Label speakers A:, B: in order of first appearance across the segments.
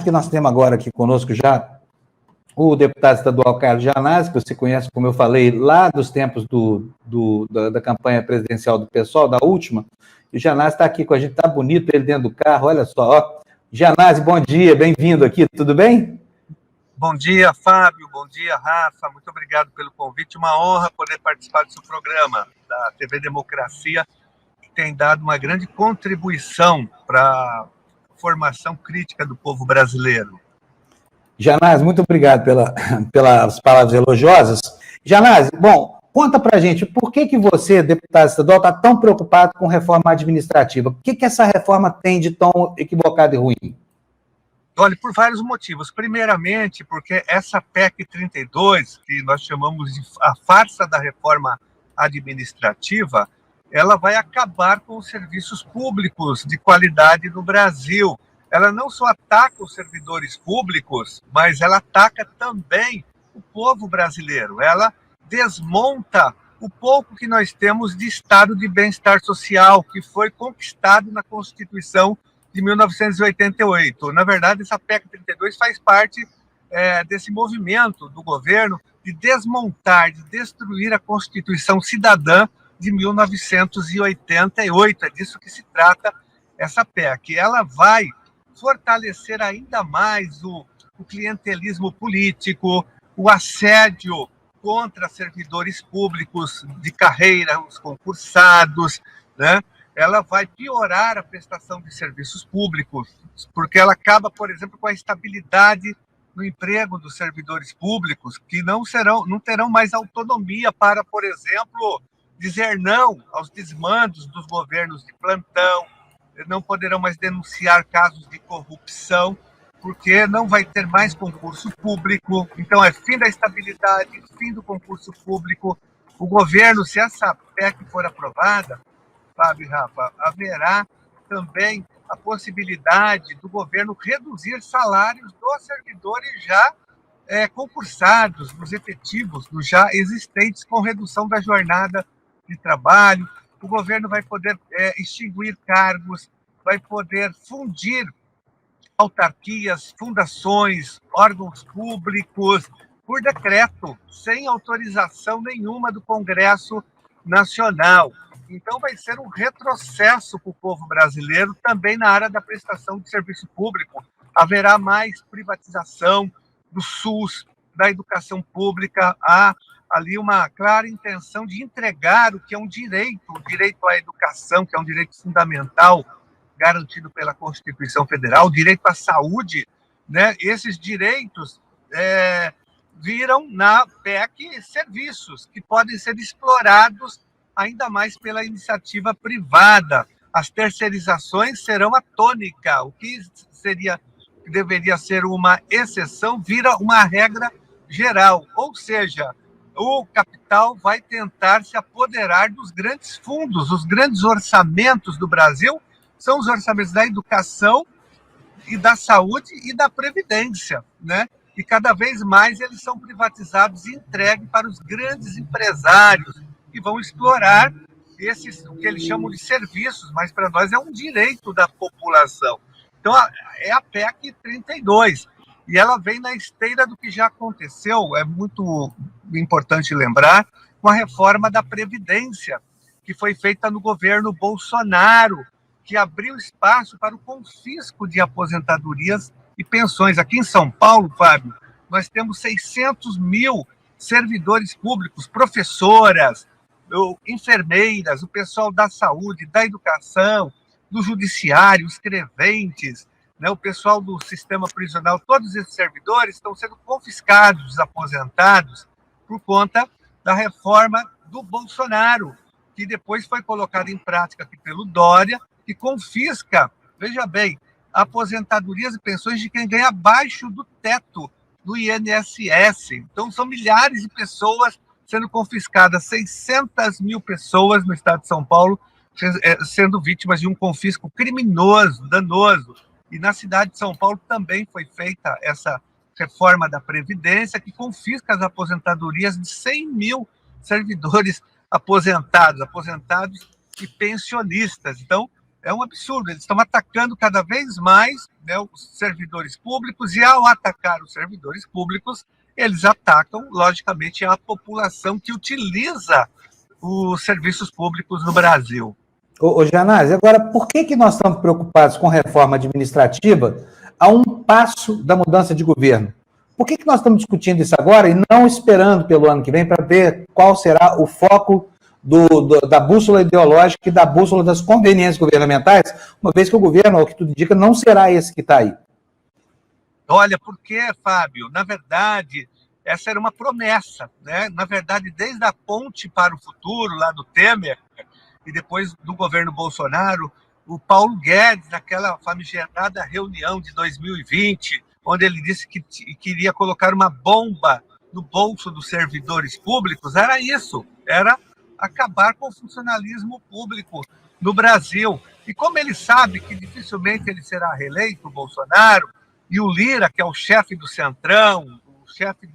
A: que nós temos agora aqui conosco já o deputado estadual Carlos Janazzi, que você conhece, como eu falei, lá dos tempos da campanha presidencial do PSOL, da última. E o Janazzi está aqui com a gente, está bonito ele dentro do carro, olha só. Ó. Janazzi, bom dia, bem-vindo aqui, tudo bem?
B: Bom dia, Fábio, bom dia, Rafa, muito obrigado pelo convite, uma honra poder participar do seu programa, da TV Democracia, que tem dado uma grande contribuição para a formação crítica do povo brasileiro.
A: Janazzi, muito obrigado pelas palavras elogiosas. Janazzi, bom, conta pra gente, por que você, deputado estadual, está tão preocupado com reforma administrativa? O que essa reforma tem de tão equivocado e ruim?
B: Olha, por vários motivos. Primeiramente, porque essa PEC 32, que nós chamamos de a farsa da reforma administrativa, ela vai acabar com os serviços públicos de qualidade no Brasil. Ela não só ataca os servidores públicos, mas ela ataca também o povo brasileiro. Ela desmonta o pouco que nós temos de estado de bem-estar social, que foi conquistado na Constituição de 1988. Na verdade, essa PEC 32 faz parte desse movimento do governo de desmontar, de destruir a Constituição Cidadã de 1988. É disso que se trata essa PEC. Ela vai fortalecer ainda mais o clientelismo político, o assédio contra servidores públicos de carreira, os concursados, né? Ela vai piorar a prestação de serviços públicos, porque ela acaba, por exemplo, com a estabilidade no emprego dos servidores públicos, que não terão mais autonomia para, por exemplo, dizer não aos desmandos dos governos de plantão, não poderão mais denunciar casos de corrupção, porque não vai ter mais concurso público. Então, é fim da estabilidade, fim do concurso público. O governo, se essa PEC for aprovada, Fábio e Rafa, haverá também a possibilidade do governo reduzir salários dos servidores já concursados, dos efetivos, dos já existentes, com redução da jornada de trabalho. O governo vai poder extinguir cargos, vai poder fundir autarquias, fundações, órgãos públicos, por decreto, sem autorização nenhuma do Congresso Nacional. Então, vai ser um retrocesso para o povo brasileiro também na área da prestação de serviço público. Haverá mais privatização do SUS, da educação pública. Há ali uma clara intenção de entregar o que é um direito, o direito à educação, que é um direito fundamental, garantido pela Constituição Federal, o direito à saúde, né? Esses direitos viram na PEC serviços que podem ser explorados ainda mais pela iniciativa privada. As terceirizações serão a tônica. O que deveria ser uma exceção vira uma regra geral. Ou seja, o capital vai tentar se apoderar dos grandes fundos. Os grandes orçamentos do Brasil são os orçamentos da educação e da saúde e da previdência, né? E cada vez mais eles são privatizados e entregues para os grandes empresários, que vão explorar o que eles chamam de serviços, mas para nós é um direito da população. Então, é a PEC 32, e ela vem na esteira do que já aconteceu, é muito importante lembrar, com a reforma da Previdência, que foi feita no governo Bolsonaro, que abriu espaço para o confisco de aposentadorias e pensões. Aqui em São Paulo, Fábio, nós temos 600 mil servidores públicos, professoras, enfermeiras, o pessoal da saúde, da educação, do judiciário, escreventes, né, o pessoal do sistema prisional, todos esses servidores estão sendo confiscados, desaposentados, por conta da reforma do Bolsonaro, que depois foi colocada em prática aqui pelo Dória, que confisca, veja bem, aposentadorias e pensões de quem ganha abaixo do teto do INSS. Então, são milhares de pessoas sendo confiscadas, 600 mil pessoas no estado de São Paulo sendo vítimas de um confisco criminoso, danoso. E na cidade de São Paulo também foi feita essa reforma da Previdência, que confisca as aposentadorias de 100 mil servidores aposentados e pensionistas. Então, É um absurdo. Eles estão atacando cada vez mais, né, os servidores públicos, e ao atacar os servidores públicos, eles atacam, logicamente, a população que utiliza os serviços públicos no Brasil.
A: Ô Janás, agora, por que nós estamos preocupados com reforma administrativa a um passo da mudança de governo? Por que nós estamos discutindo isso agora e não esperando pelo ano que vem para ver qual será o foco da bússola ideológica e da bússola das conveniências governamentais, uma vez que o governo, ao que tudo indica, não será esse que está aí?
B: Olha, porque, Fábio, na verdade, essa era uma promessa, né? Na verdade, desde a ponte para o futuro, lá do Temer, e depois do governo Bolsonaro, o Paulo Guedes, naquela famigerada reunião de 2020, onde ele disse que queria colocar uma bomba no bolso dos servidores públicos, era isso, era acabar com o funcionalismo público no Brasil. E como ele sabe que dificilmente ele será reeleito, o Bolsonaro, e o Lira, que é o chefe do Centrão, o chefe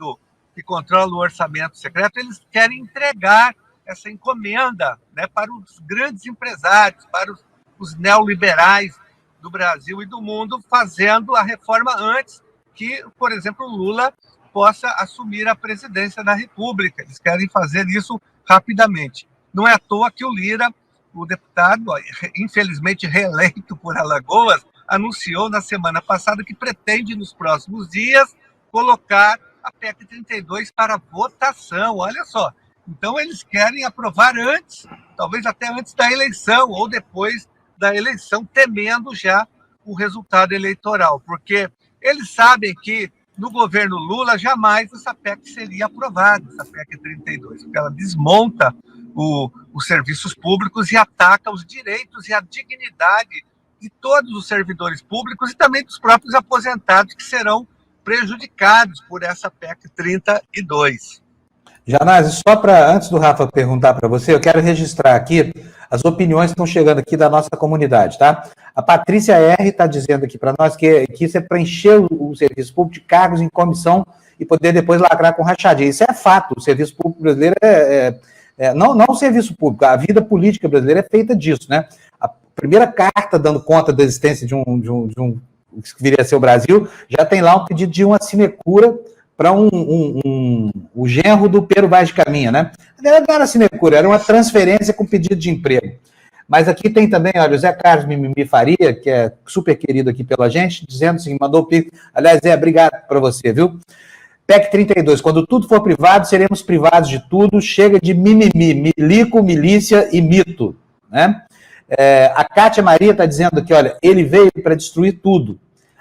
B: que controla o orçamento secreto, eles querem entregar essa encomenda, né, para os grandes empresários, para os neoliberais do Brasil e do mundo, fazendo a reforma antes que, por exemplo, Lula possa assumir a presidência da República. Eles querem fazer isso rapidamente. Não é à toa que o Lira, o deputado, infelizmente reeleito por Alagoas, anunciou na semana passada que pretende, nos próximos dias, colocar a PEC 32 para votação. Olha só. Então, eles querem aprovar antes, talvez até antes da eleição, ou depois da eleição, temendo já o resultado eleitoral, porque eles sabem que no governo Lula jamais essa PEC seria aprovada, essa PEC 32, porque ela desmonta os serviços públicos e ataca os direitos e a dignidade de todos os servidores públicos e também dos próprios aposentados que serão prejudicados por essa PEC 32.
A: Janás, só para, antes do Rafa perguntar para você, eu quero registrar aqui as opiniões que estão chegando aqui da nossa comunidade, tá? A Patrícia R. está dizendo aqui para nós que isso é para encher o serviço público de cargos em comissão e poder depois lacrar com rachadinha. Isso é fato, o serviço público brasileiro não o serviço público, a vida política brasileira é feita disso, né? A primeira carta dando conta da existência de um que viria a ser o Brasil, já tem lá um pedido de uma sinecura para o genro do Pero Vaz de Caminha, né? Não era sinecura, era uma transferência com pedido de emprego. Mas aqui tem também, olha, o Zé Carlos Mimimi Faria, que é super querido aqui pela gente, dizendo assim, mandou o pix. Aliás, Zé, obrigado para você, viu? PEC 32, quando tudo for privado, seremos privados de tudo, chega de mimimi, milico, milícia e mito, né? A Kátia Maria está dizendo aqui, olha, ele veio para destruir tudo.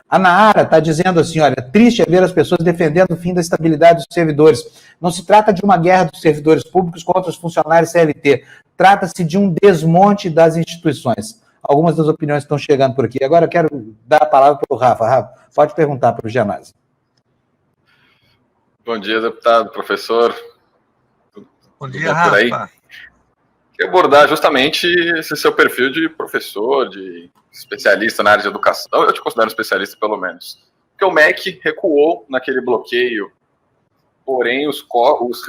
A: A Naara está dizendo assim, olha, triste é ver as pessoas defendendo o fim da estabilidade dos servidores. Não se trata de uma guerra dos servidores públicos contra os funcionários CLT. Trata-se de um desmonte das instituições. Algumas das opiniões estão chegando por aqui. Agora eu quero dar a palavra para o Rafa. Rafa, pode perguntar para o Janás.
C: Bom dia, deputado, professor.
B: Bom dia, Rafa.
C: Queria abordar justamente esse seu perfil de professor, de especialista na área de educação. Eu te considero especialista, pelo menos. Porque o MEC recuou naquele bloqueio, porém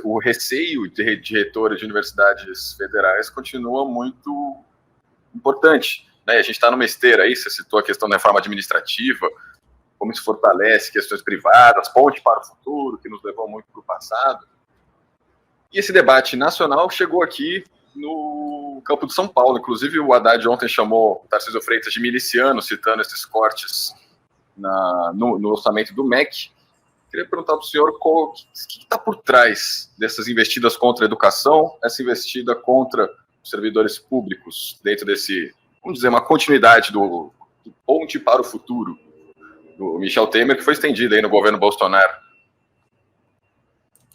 C: o receio de diretores de universidades federais continua muito importante, né? A gente está numa esteira aí, você citou a questão da reforma administrativa, como se fortalece questões privadas, ponte para o futuro, que nos levou muito para o passado. E esse debate nacional chegou aqui no campo de São Paulo. Inclusive, o Haddad ontem chamou o Tarcísio Freitas de miliciano, citando esses cortes no orçamento do MEC. Queria perguntar para o senhor o que está por trás dessas investidas contra a educação, essa investida contra os servidores públicos, dentro desse, vamos dizer, uma continuidade do ponte para o futuro do Michel Temer, que foi estendida aí no governo Bolsonaro.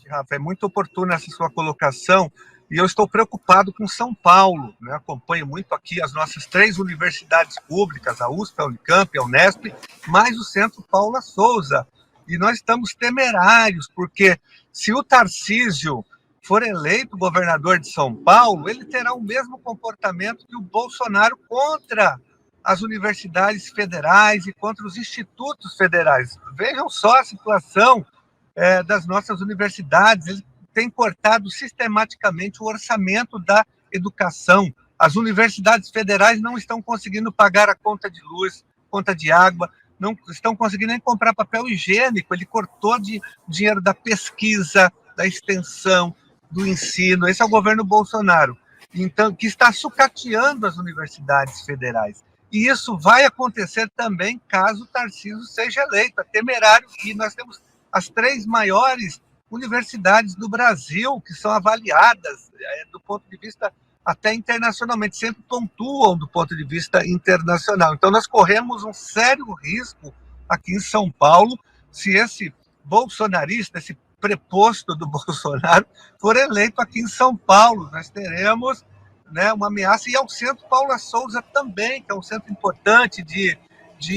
B: Rafa, é muito oportuna essa sua colocação, e eu estou preocupado com São Paulo, né? Acompanho muito aqui as nossas 3 universidades públicas, a USP, a Unicamp, a Unesp, mais o Centro Paula Souza. E nós estamos temerários, porque se o Tarcísio for eleito governador de São Paulo, ele terá o mesmo comportamento que o Bolsonaro contra as universidades federais e contra os institutos federais. Vejam só a situação das nossas universidades. Ele tem cortado sistematicamente o orçamento da educação. As universidades federais não estão conseguindo pagar a conta de luz, conta de água, não estão conseguindo nem comprar papel higiênico. Ele cortou dinheiro da pesquisa, da extensão, do ensino. Esse é o governo Bolsonaro, então, que está sucateando as universidades federais. E isso vai acontecer também caso o Tarcísio seja eleito. É temerário que nós temos as 3 maiores universidades do Brasil, que são avaliadas do ponto de vista até internacionalmente, sempre pontuam do ponto de vista internacional. Então, nós corremos um sério risco aqui em São Paulo se esse bolsonarista, esse preposto do Bolsonaro, for eleito aqui em São Paulo. Nós teremos, né, uma ameaça, e ao Centro Paula Souza também, que é um centro importante de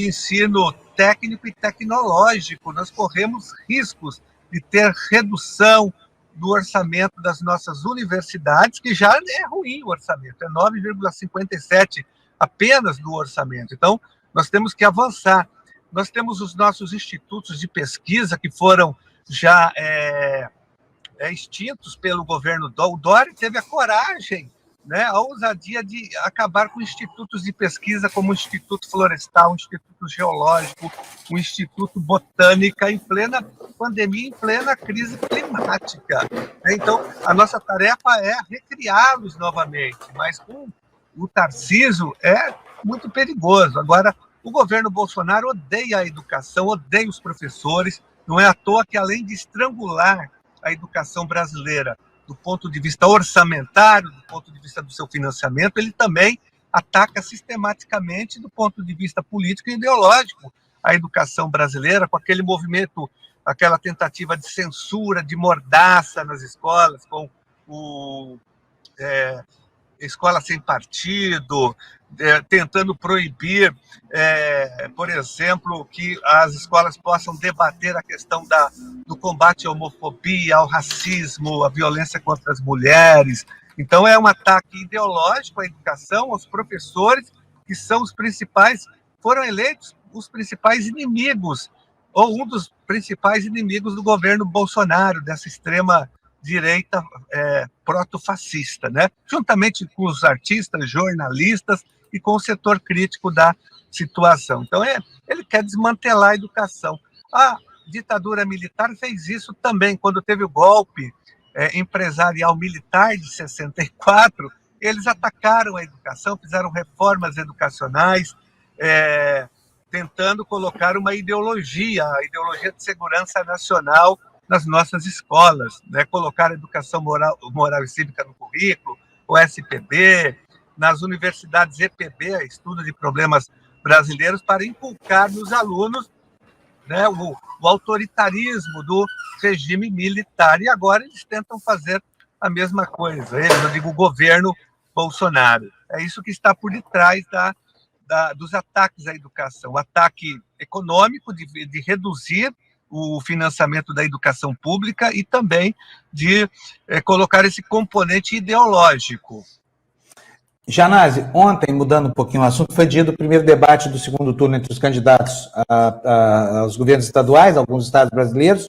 B: ensino técnico e tecnológico. Nós corremos riscos de ter redução do orçamento das nossas universidades, que já é ruim o orçamento, é 9,57% apenas do orçamento. Então, nós temos que avançar. Nós temos os nossos institutos de pesquisa que foram já extintos pelo governo Dória. O Dória teve a coragem, né, a ousadia de acabar com institutos de pesquisa como o Instituto Florestal, o Instituto Geológico, o Instituto Botânica, em plena pandemia, em plena crise climática. Então, a nossa tarefa é recriá-los novamente, mas com o Tarcísio é muito perigoso. Agora, o governo Bolsonaro odeia a educação, odeia os professores, não é à toa que, além de estrangular a educação brasileira do ponto de vista orçamentário, do ponto de vista do seu financiamento, ele também ataca sistematicamente do ponto de vista político e ideológico a educação brasileira, com aquele movimento, aquela tentativa de censura, de mordaça nas escolas, com o Escola Sem Partido, tentando proibir, por exemplo, que as escolas possam debater a questão do combate à homofobia, ao racismo, à violência contra as mulheres. Então, é um ataque ideológico à educação, aos professores, que são os principais, foram eleitos os principais inimigos, ou um dos principais inimigos do governo Bolsonaro, dessa extrema direita proto-fascista, né? Juntamente com os artistas, jornalistas e com o setor crítico da situação. Então, ele quer desmantelar a educação. A ditadura militar fez isso também, quando teve o golpe empresarial militar de 64, eles atacaram a educação, fizeram reformas educacionais, tentando colocar uma ideologia, a ideologia de segurança nacional nas nossas escolas, né? Colocar a educação moral e cívica no currículo, o SPB, nas universidades EPB, Estudo de Problemas Brasileiros, para inculcar nos alunos, né, o autoritarismo do regime militar. E agora eles tentam fazer a mesma coisa. Eu digo o governo Bolsonaro. É isso que está por detrás dos ataques à educação. O ataque econômico de reduzir o financiamento da educação pública e também de colocar esse componente ideológico.
A: Janase, ontem, mudando um pouquinho o assunto, foi dia do primeiro debate do segundo turno entre os candidatos aos governos estaduais, alguns estados brasileiros,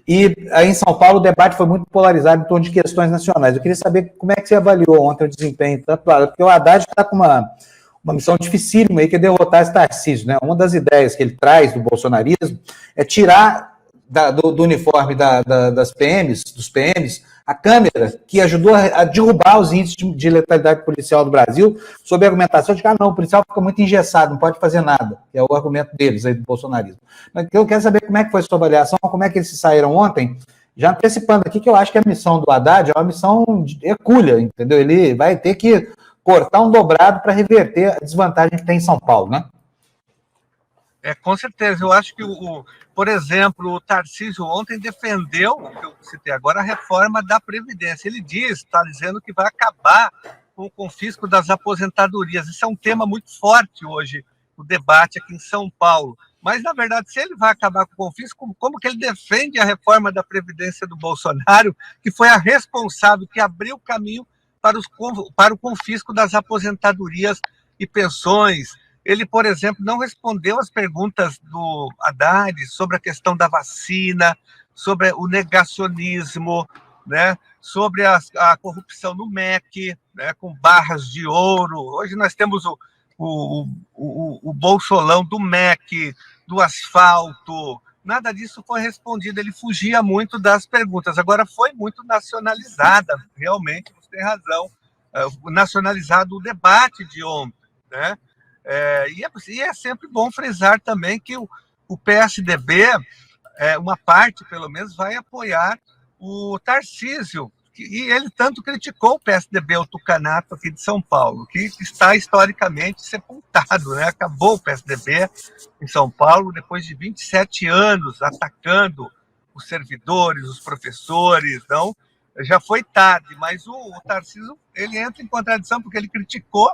A: e aí em São Paulo o debate foi muito polarizado em torno de questões nacionais. Eu queria saber como é que você avaliou ontem o desempenho, porque o Haddad está com uma missão dificílima aí, que é derrotar esse Tarcísio, né? Uma das ideias que ele traz do bolsonarismo é tirar do uniforme dos PMs, a câmera que ajudou a derrubar os índices de letalidade policial do Brasil, sob a argumentação de que não, o policial fica muito engessado, não pode fazer nada. É o argumento deles aí do bolsonarismo. Mas eu quero saber como é que foi a sua avaliação, como é que eles se saíram ontem, já antecipando aqui que eu acho que a missão do Haddad é uma missão hercúlea, entendeu? Ele vai ter que cortar um dobrado para reverter a desvantagem que tem em São Paulo, né?
B: Com certeza. Eu acho que, por exemplo, o Tarcísio ontem defendeu, o que eu citei agora, a reforma da Previdência. Ele está dizendo que vai acabar com o confisco das aposentadorias. Isso é um tema muito forte hoje, o debate aqui em São Paulo. Mas, na verdade, se ele vai acabar com o confisco, como que ele defende a reforma da Previdência do Bolsonaro, que foi a responsável, que abriu o caminho para o confisco das aposentadorias e pensões? Ele, por exemplo, não respondeu às perguntas do Haddad sobre a questão da vacina, sobre o negacionismo, né, sobre a corrupção no MEC. né, com barras de ouro. Hoje nós temos o bolsolão do MEC, do asfalto. Nada disso foi respondido, ele fugia muito das perguntas. Agora, foi muito nacionalizada, realmente, você tem razão, nacionalizado o debate de ontem, né? E é sempre bom frisar também que o PSDB, uma parte, pelo menos, vai apoiar o Tarcísio, e ele tanto criticou o PSDB, o tucanato aqui de São Paulo, que está historicamente sepultado, né? Acabou o PSDB em São Paulo depois de 27 anos atacando os servidores, os professores, não? Já foi tarde, mas o Tarcísio, ele entra em contradição porque ele criticou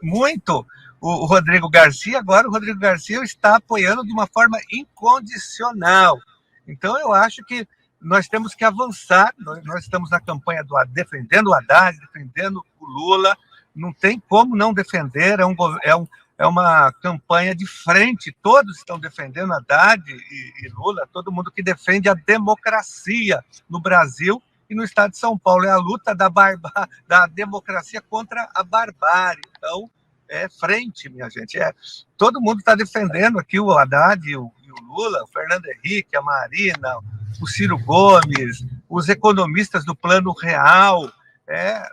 B: muito o Rodrigo Garcia, agora o Rodrigo Garcia está apoiando de uma forma incondicional. Então, eu acho que nós temos que avançar, nós estamos na campanha defendendo o Haddad, defendendo o Lula, não tem como não defender, é uma campanha de frente, todos estão defendendo Haddad e Lula, todo mundo que defende a democracia no Brasil e no estado de São Paulo, é a luta da democracia contra a barbárie. Então, é frente, minha gente, todo mundo está defendendo aqui o Haddad e o Lula, o Fernando Henrique, a Marina, o Ciro Gomes, os economistas do Plano Real,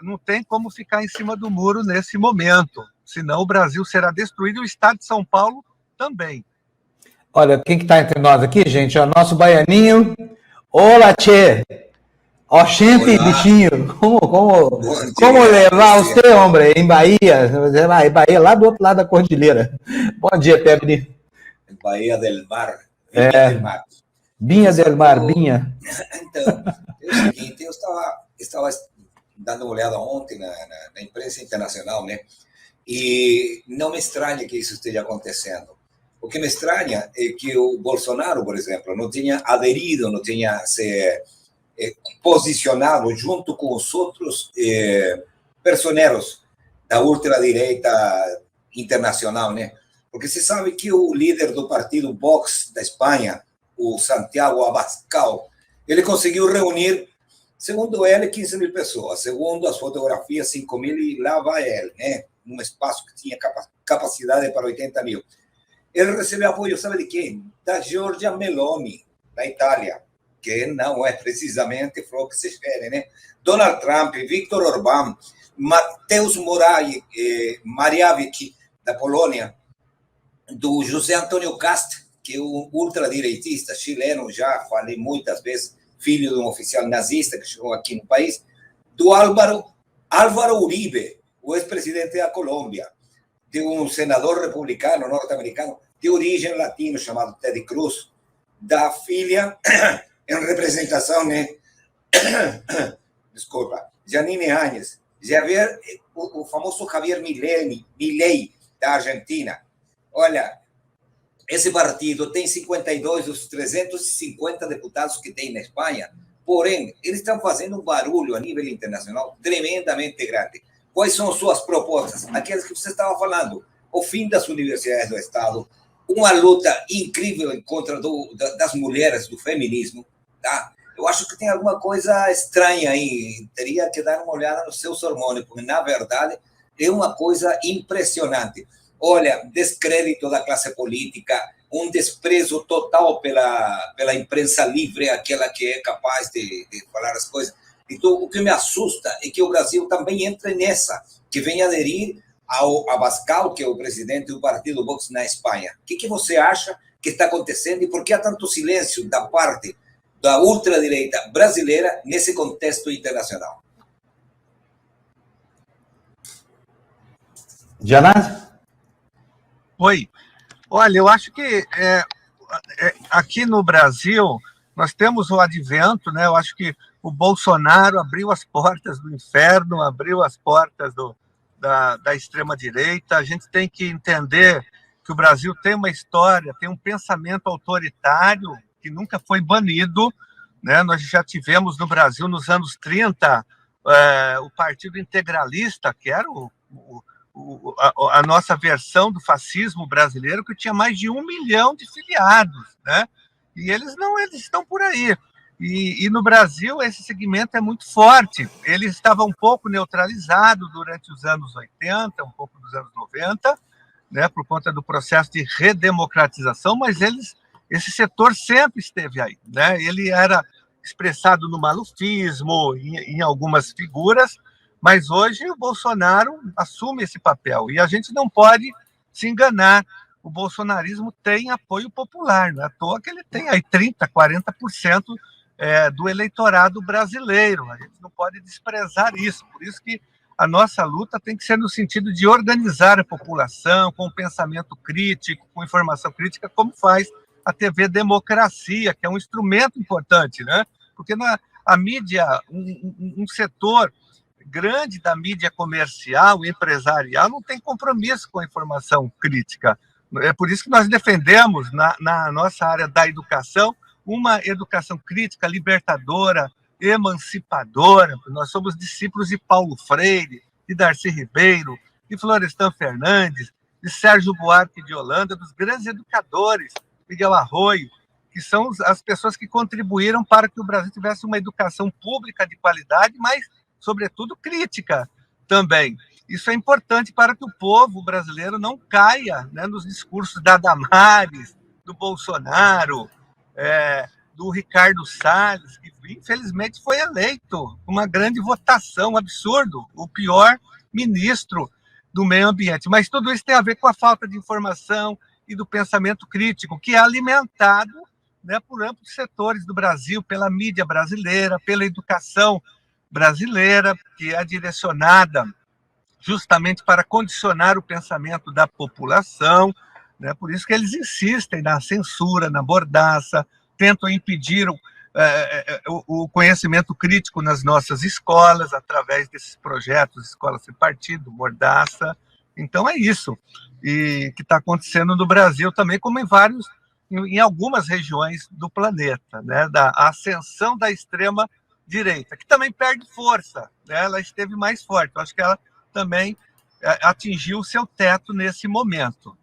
B: não tem como ficar em cima do muro nesse momento, senão o Brasil será destruído e o estado de São Paulo também.
A: Olha, quem que está entre nós aqui, gente? É o nosso baianinho. Olá, tchê! Oxente, bichinho! Como levar você, homem, em Bahia? Você vai em Bahia, lá do outro lado da cordilheira. Bom dia, Pebni.
D: Bahia del Mar.
A: Vinha del Mar, Vinha.
D: Então, é o seguinte, eu estava dando uma olhada ontem na imprensa internacional, né? E não me estranha que isso esteja acontecendo. O que me estranha é que o Bolsonaro, por exemplo, não tinha aderido, não tinha se posicionado junto com os outros personeros da ultradireita internacional, né? Porque se sabe que o líder do partido Vox da Espanha, o Santiago Abascal, ele conseguiu reunir, segundo ele, 15 mil pessoas, segundo as fotografias, 5 mil, e lá vai ele, né? Num espaço que tinha capacidade para 80 mil. Ele recebeu apoio, sabe de quem? Da Giorgia Meloni, da Itália, que não é precisamente o que se espera, né? Donald Trump, Viktor Orbán, Mateusz Morawiecki, da Polônia, do José Antônio Cast, que é um ultradireitista chileno, já falei muitas vezes, filho de um oficial nazista que chegou aqui no país, do Álvaro Uribe, o ex-presidente da Colômbia, de um senador republicano norte-americano de origem latina chamado Ted Cruz, da filha em representação, né? Desculpa, Janine Áñez, o famoso Javier Milei, da Argentina. Olha, esse partido tem 52 dos 350 deputados que tem na Espanha, porém, eles estão fazendo um barulho a nível internacional tremendamente grande. Quais são suas propostas? Aquelas que você estava falando, o fim das universidades do Estado, uma luta incrível em contra das mulheres, do feminismo, tá? Eu acho que tem alguma coisa estranha aí, teria que dar uma olhada nos seus hormônios, porque, na verdade, é uma coisa impressionante. Olha, descrédito da classe política, um desprezo total pela imprensa livre, aquela que é capaz de falar as coisas. Então, o que me assusta é que o Brasil também entre nessa, que vem aderir ao Abascal, que é o presidente do partido Vox na Espanha. O que você acha que está acontecendo e por que há tanto silêncio da parte da ultradireita brasileira nesse contexto internacional?
A: Janás?
B: Oi. Olha, eu acho que aqui no Brasil nós temos o advento, né? Eu acho que o Bolsonaro abriu as portas do inferno, abriu as portas da extrema-direita. A gente tem que entender que o Brasil tem uma história, tem um pensamento autoritário que nunca foi banido, né? Nós já tivemos no Brasil, nos anos 30, o Partido Integralista, que era a nossa versão do fascismo brasileiro, que tinha mais de 1 milhão de filiados, né? E eles estão por aí. E no Brasil, esse segmento é muito forte. Ele estava um pouco neutralizado durante os anos 80, um pouco dos anos 90, né, por conta do processo de redemocratização, mas esse setor sempre esteve aí, né? Ele era expressado no malufismo, em algumas figuras, mas hoje o Bolsonaro assume esse papel, e a gente não pode se enganar. O bolsonarismo tem apoio popular, não é à toa que ele tem aí 30%, 40% do eleitorado brasileiro. A gente não pode desprezar isso, por isso que a nossa luta tem que ser no sentido de organizar a população com pensamento crítico, com informação crítica, como faz a TV Democracia, que é um instrumento importante, né? Porque a mídia, um setor grande da mídia comercial, empresarial, não tem compromisso com a informação crítica. É por isso que nós defendemos, na nossa área da educação, uma educação crítica, libertadora, emancipadora. Nós somos discípulos de Paulo Freire, de Darcy Ribeiro, de Florestan Fernandes, de Sérgio Buarque de Holanda, dos grandes educadores, Miguel Arroyo, que são as pessoas que contribuíram para que o Brasil tivesse uma educação pública de qualidade, mas, sobretudo, crítica também. Isso é importante para que o povo brasileiro não caia, né, nos discursos da Damares, do Bolsonaro, do Ricardo Salles, que infelizmente foi eleito com uma grande votação, um absurdo, o pior ministro do meio ambiente. Mas tudo isso tem a ver com a falta de informação e do pensamento crítico, que é alimentado, né, por amplos setores do Brasil, pela mídia brasileira, pela educação brasileira, que é direcionada justamente para condicionar o pensamento da população, né? Por isso que eles insistem na censura, na mordaça, tentam impedir o conhecimento crítico nas nossas escolas, através desses projetos, Escola Sem Partido, Mordaça. Então é isso, e que está acontecendo no Brasil também, como em algumas regiões do planeta, né? Da ascensão da extrema-direita, que também perde força, né? Ela esteve mais forte, eu acho que ela também atingiu o seu teto nesse momento.